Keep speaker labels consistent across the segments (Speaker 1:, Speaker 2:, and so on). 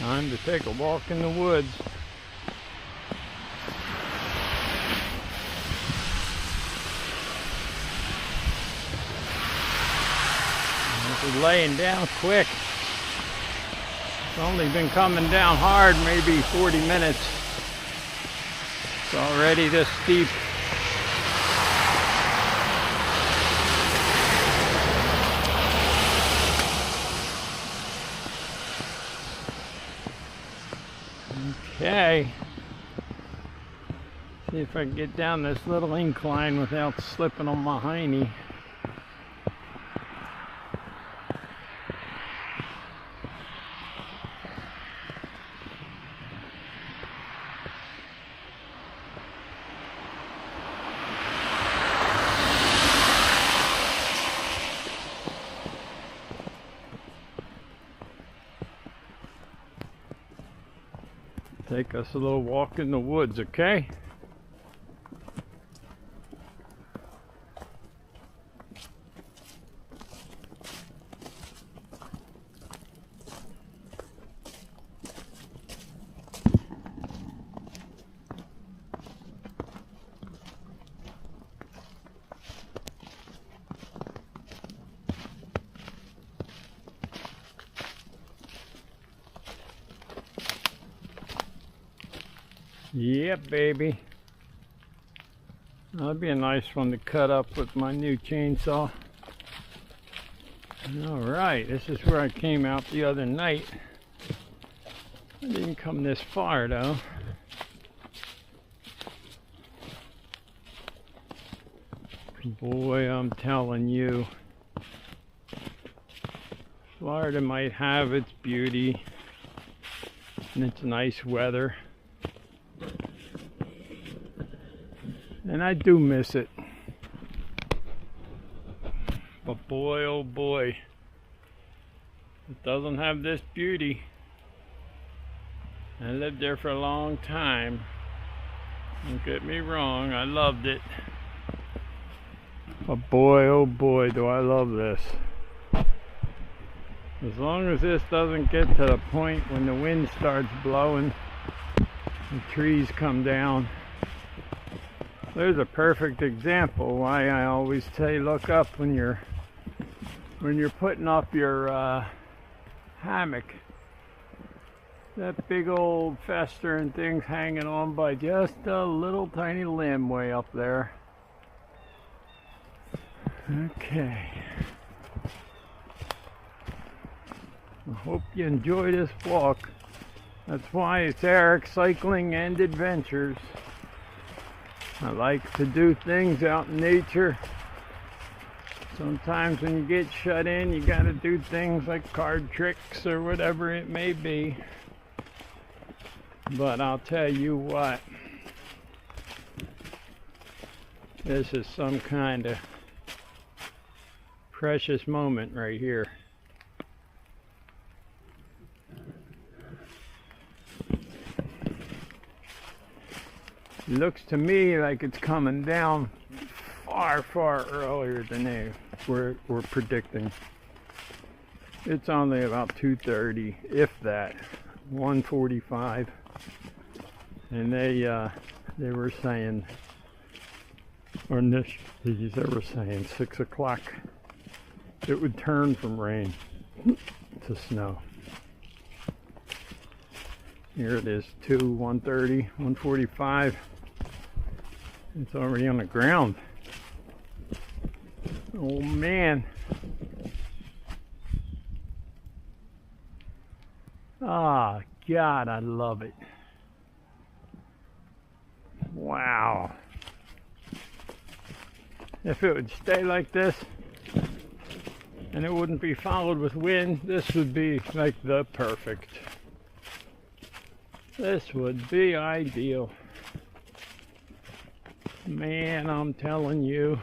Speaker 1: Time to take a walk in the woods. This is laying down quick. It's only been coming down hard maybe 40 minutes. It's already this steep. Okay. See if I can get down this little incline without slipping on my hiney. Take us a little walk in the woods, okay? Yep, baby. That'd be a nice one to cut up with my new chainsaw. Alright, this is where I came out the other night. I didn't come this far though. Boy, I'm telling you, Florida might have its beauty and its nice weather. And I do miss it. But boy, oh boy, it doesn't have this beauty. I lived there for a long time. Don't get me wrong, I loved it. But boy, oh boy, do I love this. As long as this doesn't get to the point when the wind starts blowing, the trees come down. There's a perfect example why I always say look up when you're putting up your hammock. That big old festering thing's hanging on by just a little tiny limb way up there. Okay. I hope you enjoy this walk. That's why it's Eric Cycling and Adventures. I like to do things out in nature. Sometimes when you get shut in, you gotta do things like card tricks or whatever it may be. But I'll tell you what, this is some kind of precious moment right here. Looks to me like it's coming down far earlier than we're predicting. It's only about 2:30, if that, 1:45, and they were saying, or they were saying 6 o'clock it would turn from rain to snow. Here it is, 1:30, 1:45. It's already on the ground. Oh man. Ah, God, I love it. Wow. If it would stay like this and it wouldn't be followed with wind, this would be like the perfect. This would be ideal. Man, I'm telling you.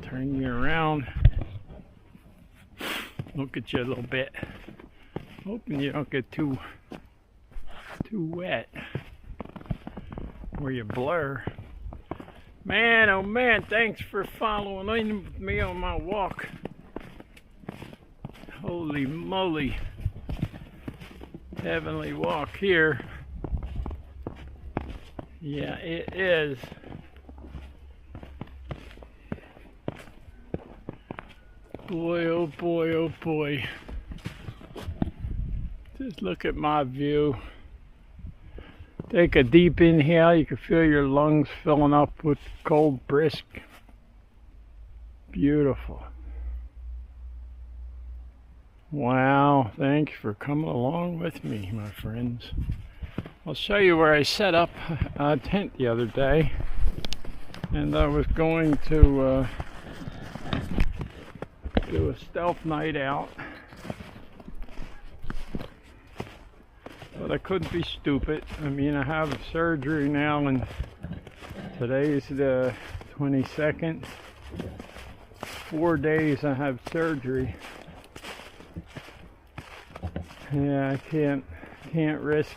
Speaker 1: Turn you around. look at you a little bit. Hoping you don't get too wet or you blur. Man, oh man, thanks for following in with me on my walk. Holy moly. Heavenly walk here. Yeah, it is. Boy, oh boy, oh boy. Just look at my view. Take a deep inhale. You can feel your lungs filling up with cold, brisk. Beautiful. Wow, thanks for coming along with me, my friends. I'll show you where I set up a tent the other day. And I was going to do a stealth night out. But I couldn't be stupid. I mean, I have surgery now, and today's the 22nd. 4 days I have surgery. Yeah, I can't risk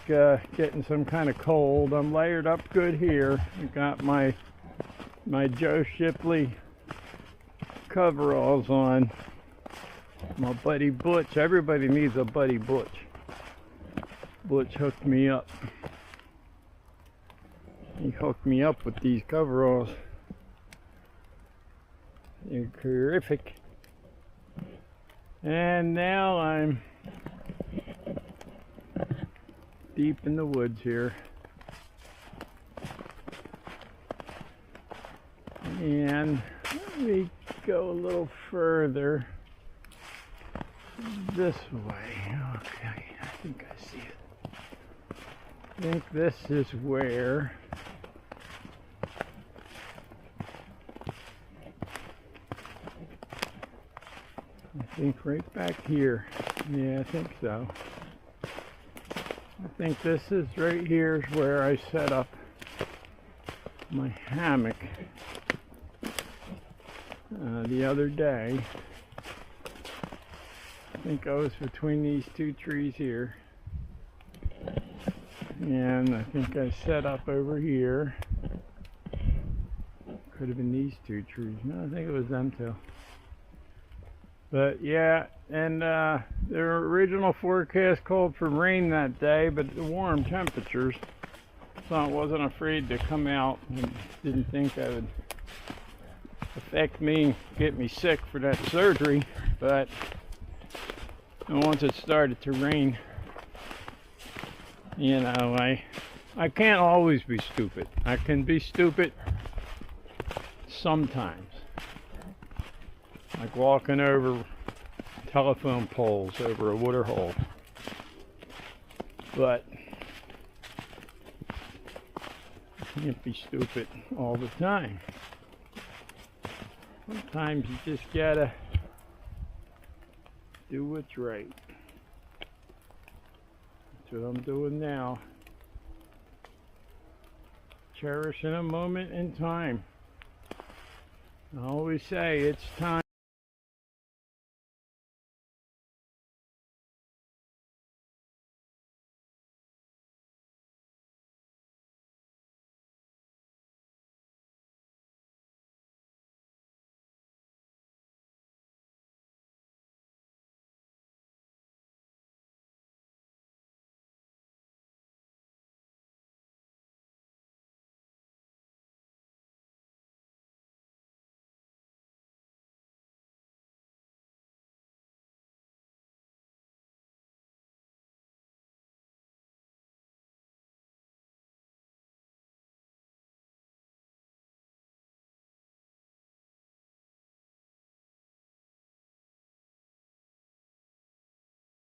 Speaker 1: getting some kind of cold. I'm layered up good here. I got my Joe Shipley coveralls on. My buddy Butch. Everybody needs a buddy Butch. Butch hooked me up. He hooked me up with these coveralls. They're terrific. And now I'm deep in the woods here. And let me go a little further this way. Okay, I think I see it. I think this is where I think right back here. Yeah, I think so. I think this is right here is where I set up my hammock the other day. I think I was between these two trees here. And I think I set up over here. Could have been these two trees. No, I think it was them two. But yeah, and their original forecast called for rain that day, but the warm temperatures. So I wasn't afraid to come out and didn't think I would affect me and get me sick for that surgery. But once it started to rain, you know, I can't always be stupid. I can be stupid sometimes. Like walking over telephone poles over a water hole. But I can't be stupid all the time. Sometimes you just gotta do what's right. That's what I'm doing now. Cherishing a moment in time. I always say it's time.